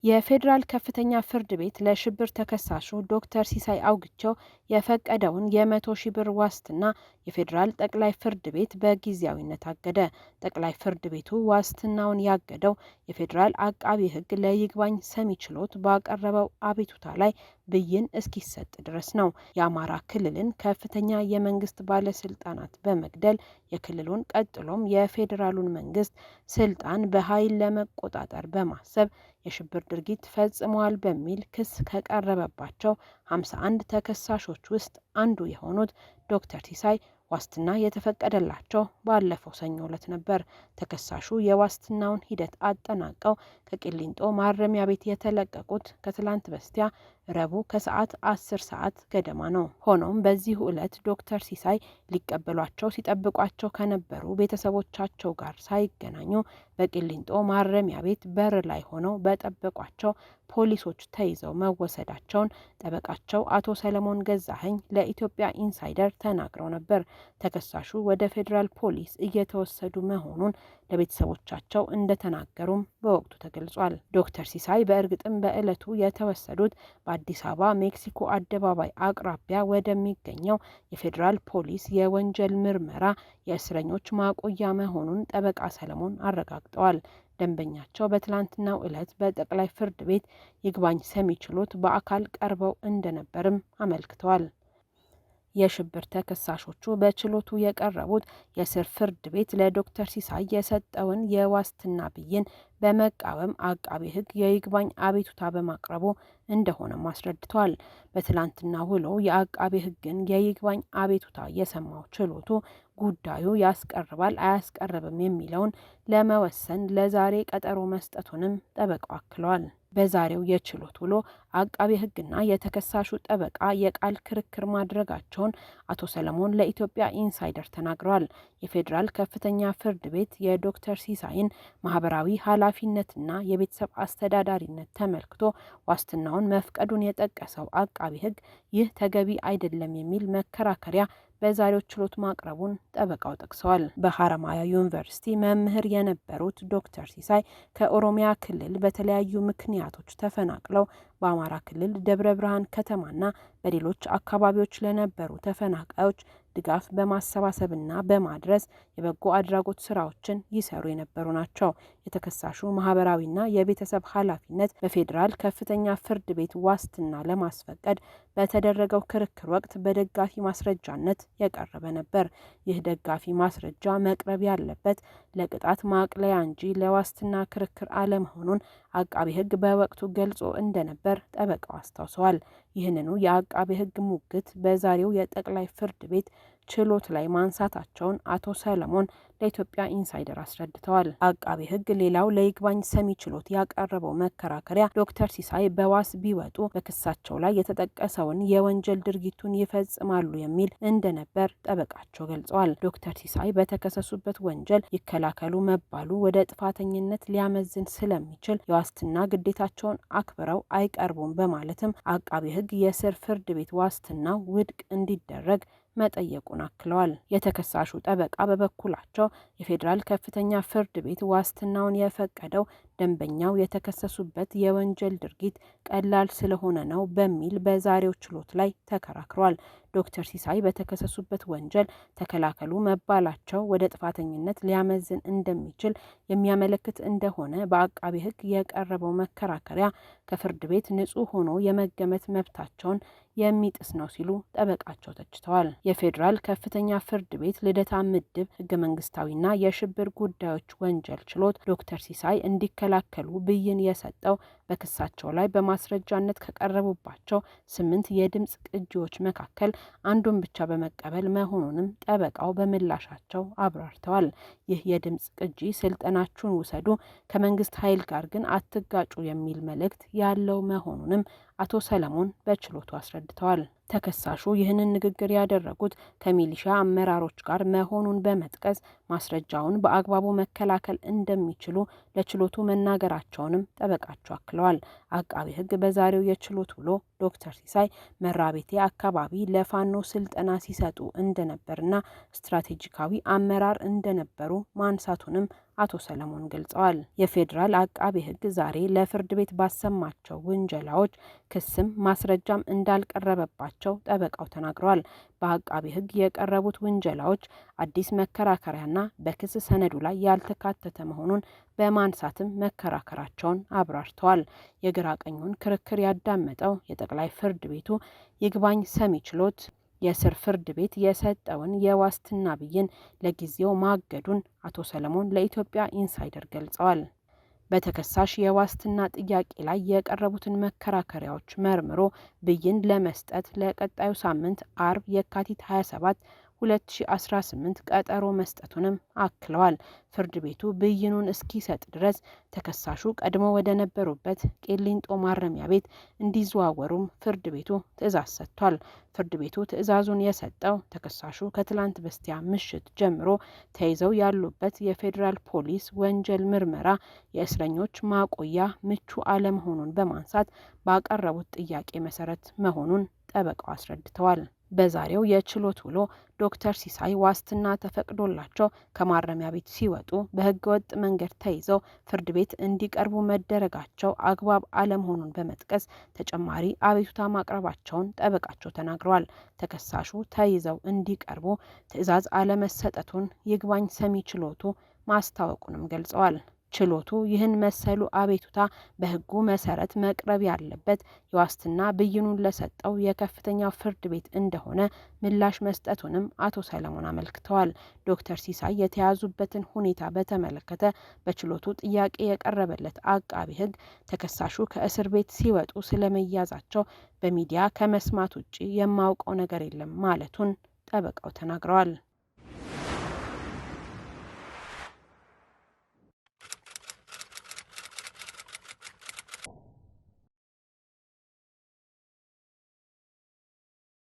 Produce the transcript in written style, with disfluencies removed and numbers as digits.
የፌዴራል ከፍተኛ ፍርድ ቤት ለሽብር ተከሳሹ ዶክተር ሲሳይ አውግቸው የፈቀደውን የ100,000 ብር ዋስትና የፌዴራል ጠቅላይ ፍርድ ቤት በጊዜያዊነት አገደ። ጠቅላይ ፍርድ ቤቱ ዋስትናውን ያገደው የፌዴራል አቃቢ ሕግ ለይግባኝ ሰሚ ችሎት ባቀረበው አቤቱታ ላይ ብይን እስኪሰጥ ድረስ ነው። የአማራ ክልልን ከፍተኛ የመንግስት ባለስልጣናት በመግደል የክልሉን ቀጥሎም የፌዴራሉን መንግስት ስልጣን በኃይል ለመቆጣጠር በማሰብ የሽብር ድርጊት ፈጽመዋል በሚል ክስ ከቀረበባቸው 51 ተከሳሾች ውስጥ አንዱ የሆኑት ዶክተር ሲሳይ ዋስትና የተፈቀደላቸው ባለፈው ሰኞ ዕለት ነበር። ተከሳሹ የዋስትናውን ሂደት አጠናቀው ከቂሊንጦ ማረሚያ ቤት የተለቀቁት ከትላንት በስቲያ ረቡዕ ከሰዓት 10 ሰዓት ገደማ ነው። ሆኖም በዚሁ ዕለት ዶክተር ሲሳይ ሊቀበሏቸው ሲጠብቋቸው ከነበሩ ቤተሰቦቻቸው ጋር ሳይገናኙ በቂሊንጦ ማረሚያ ቤት በር ላይ ሆነው በጠበቋቸው ፖሊሶች ተይዘው መወሰዳቸውን ጠበቃቸው አቶ ሰለሞን ገዛኸኝ ለኢትዮጵያ ኢንሳይደር ተናግረው ነበር። ተከሳሹ ወደ ፌዴራል ፖሊስ እየተወሰዱ መሆኑን ለቤተሰቦቻቸው እንደተናገሩም በወቅቱ ተገልጿል። ዶክተር ሲሳይ በእርግጥም በዕለቱ የተወሰዱት በአዲስ አበባ ሜክሲኮ አደባባይ አቅራቢያ ወደሚገኘው የፌዴራል ፖሊስ የወንጀል ምርመራ የእስረኞች ማቆያ መሆኑን ጠበቃ ሰለሞን አረጋግጠዋል። ደንበኛቸው በትላንትናው ዕለት በጠቅላይ ፍርድ ቤት ይግባኝ ሰሚ ችሎት በአካል ቀርበው እንደነበርም አመልክተዋል። የሽብር ተከሳሾቹ በችሎቱ የቀረቡት የስር ፍርድ ቤት ለዶክተር ሲሳይ የሰጠውን የዋስትና ብይን በመቃወም አቃቤ ሕግ የይግባኝ አቤቱታ በማቅረቡ እንደሆነም አስረድተዋል። በትላንትና ውሎ የአቃቤ ሕግን የይግባኝ አቤቱታ የሰማው ችሎቱ ጉዳዩ ያስቀርባል አያስቀርብም የሚለውን ለመወሰን ለዛሬ ቀጠሮ መስጠቱንም ጠበቃው አክለዋል። በዛሬው የችሎት ውሎ አቃቤ ሕግና የተከሳሹ ጠበቃ የቃል ክርክር ማድረጋቸውን አቶ ሰለሞን ለኢትዮጵያ ኢንሳይደር ተናግረዋል። የፌዴራል ከፍተኛ ፍርድ ቤት የዶክተር ሲሳይን ማህበራዊ ኃላፊነትና የቤተሰብ አስተዳዳሪነት ተመልክቶ ዋስትናውን መፍቀዱን የጠቀሰው አቃቤ ሕግ ይህ ተገቢ አይደለም የሚል መከራከሪያ በዛሬው ችሎት ማቅረቡን ጠበቃው ጠቅሰዋል። በሐረማያ ዩኒቨርሲቲ መምህር የነበሩት ዶክተር ሲሳይ ከኦሮሚያ ክልል በተለያዩ ምክንያቶች ተፈናቅለው በአማራ ክልል ደብረ ብርሃን ከተማና በሌሎች አካባቢዎች ለነበሩ ተፈናቃዮች ድጋፍ በማሰባሰብና በማድረስ የበጎ አድራጎት ስራዎችን ይሰሩ የነበሩ ናቸው። የተከሳሹ ማህበራዊና የቤተሰብ ኃላፊነት በፌዴራል ከፍተኛ ፍርድ ቤት ዋስትና ለማስፈቀድ በተደረገው ክርክር ወቅት በደጋፊ ማስረጃነት የቀረበ ነበር። ይህ ደጋፊ ማስረጃ መቅረብ ያለበት ለቅጣት ማቅለያ እንጂ ለዋስትና ክርክር አለመሆኑን አቃቤ ሕግ በወቅቱ ገልጾ እንደነበር ጠበቃው አስታውሰዋል። ይህንኑ የአቃቤ ሕግ ሙግት በዛሬው የጠቅላይ ፍርድ ቤት ችሎት ላይ ማንሳታቸውን አቶ ሰለሞን ለኢትዮጵያ ኢንሳይደር አስረድተዋል። አቃቤ ሕግ ሌላው ለይግባኝ ሰሚ ችሎት ያቀረበው መከራከሪያ ዶክተር ሲሳይ በዋስ ቢወጡ በክሳቸው ላይ የተጠቀሰውን የወንጀል ድርጊቱን ይፈጽማሉ የሚል እንደነበር ጠበቃቸው ገልጸዋል። ዶክተር ሲሳይ በተከሰሱበት ወንጀል ይከላከሉ መባሉ ወደ ጥፋተኝነት ሊያመዝን ስለሚችል የዋስትና ግዴታቸውን አክብረው አይቀርቡም በማለትም አቃቤ ሕግ የስር ፍርድ ቤት ዋስትናው ውድቅ እንዲደረግ መጠየቁን አክለዋል። የተከሳሹ ጠበቃ በበኩላቸው የፌዴራል ከፍተኛ ፍርድ ቤት ዋስትናውን የፈቀደው ደንበኛው የተከሰሱበት የወንጀል ድርጊት ቀላል ስለሆነ ነው በሚል በዛሬው ችሎት ላይ ተከራክሯል። ዶክተር ሲሳይ በተከሰሱበት ወንጀል ተከላከሉ መባላቸው ወደ ጥፋተኝነት ሊያመዝን እንደሚችል የሚያመለክት እንደሆነ በአቃቤ ሕግ የቀረበው መከራከሪያ ከፍርድ ቤት ንጹሕ ሆኖ የመገመት መብታቸውን የሚጥስ ነው ሲሉ ጠበቃቸው ተችተዋል። የፌዴራል ከፍተኛ ፍርድ ቤት ልደታ ምድብ ሕገ መንግስታዊና የሽብር ጉዳዮች ወንጀል ችሎት ዶክተር ሲሳይ እንዲከላከሉ ብይን የሰጠው በክሳቸው ላይ በማስረጃነት ከቀረቡባቸው 8 የድምፅ ቅጂዎች መካከል አንዱን ብቻ በመቀበል መሆኑንም ጠበቃው በምላሻቸው አብራርተዋል። ይህ የድምፅ ቅጂ ስልጠናችሁን ውሰዱ፣ ከመንግስት ኃይል ጋር ግን አትጋጩ የሚል መልእክት ያለው መሆኑንም አቶ ሰለሞን በችሎቱ አስረድተዋል። ተከሳሹ ይህንን ንግግር ያደረጉት ከሚሊሻ አመራሮች ጋር መሆኑን በመጥቀስ ማስረጃውን በአግባቡ መከላከል እንደሚችሉ ለችሎቱ መናገራቸውንም ጠበቃቸው አክለዋል። አቃቤ ሕግ በዛሬው የችሎት ውሎ ዶክተር ሲሳይ መራቤቴ አካባቢ ለፋኖ ስልጠና ሲሰጡ እንደነበርና ስትራቴጂካዊ አመራር እንደነበሩ ማንሳቱንም አቶ ሰለሞን ገልጸዋል። የፌዴራል አቃቤ ሕግ ዛሬ ለፍርድ ቤት ባሰማቸው ውንጀላዎች ክስም ማስረጃም እንዳልቀረበባቸው ጠበቃው ተናግረዋል። በአቃቤ ሕግ የቀረቡት ውንጀላዎች አዲስ መከራከሪያና በክስ ሰነዱ ላይ ያልተካተተ መሆኑን በማንሳትም መከራከራቸውን አብራርተዋል። የግራ ቀኙን ክርክር ያዳመጠው የጠቅላይ ፍርድ ቤቱ ይግባኝ ሰሚ ችሎት የስር ፍርድ ቤት የሰጠውን የዋስትና ብይን ለጊዜው ማገዱን አቶ ሰለሞን ለኢትዮጵያ ኢንሳይደር ገልጸዋል። በተከሳሽ የዋስትና ጥያቄ ላይ የቀረቡትን መከራከሪያዎች መርምሮ ብይን ለመስጠት ለቀጣዩ ሳምንት አርብ የካቲት 27 2018 ቀጠሮ መስጠቱንም አክለዋል። ፍርድ ቤቱ ብይኑን እስኪሰጥ ድረስ ተከሳሹ ቀድሞ ወደ ነበሩበት ቄሊንጦ ማረሚያ ቤት እንዲዘዋወሩም ፍርድ ቤቱ ትዕዛዝ ሰጥቷል። ፍርድ ቤቱ ትዕዛዙን የሰጠው ተከሳሹ ከትላንት በስቲያ ምሽት ጀምሮ ተይዘው ያሉበት የፌዴራል ፖሊስ ወንጀል ምርመራ የእስረኞች ማቆያ ምቹ አለመሆኑን በማንሳት ባቀረቡት ጥያቄ መሰረት መሆኑን ጠበቃው አስረድተዋል። በዛሬው የችሎት ውሎ ዶክተር ሲሳይ ዋስትና ተፈቅዶላቸው ከማረሚያ ቤት ሲወጡ በህገወጥ መንገድ ተይዘው ፍርድ ቤት እንዲቀርቡ መደረጋቸው አግባብ አለመሆኑን በመጥቀስ ተጨማሪ አቤቱታ ማቅረባቸውን ጠበቃቸው ተናግረዋል። ተከሳሹ ተይዘው እንዲቀርቡ ትዕዛዝ አለመሰጠቱን ይግባኝ ሰሚ ችሎቱ ማስታወቁንም ገልጸዋል። ችሎቱ ይህን መሰሉ አቤቱታ በህጉ መሰረት መቅረብ ያለበት የዋስትና ብይኑን ለሰጠው የከፍተኛው ፍርድ ቤት እንደሆነ ምላሽ መስጠቱንም አቶ ሰለሞን አመልክተዋል። ዶክተር ሲሳይ የተያዙበትን ሁኔታ በተመለከተ በችሎቱ ጥያቄ የቀረበለት አቃቢ ህግ ተከሳሹ ከእስር ቤት ሲወጡ ስለመያዛቸው በሚዲያ ከመስማት ውጭ የማውቀው ነገር የለም ማለቱን ጠበቃው ተናግረዋል።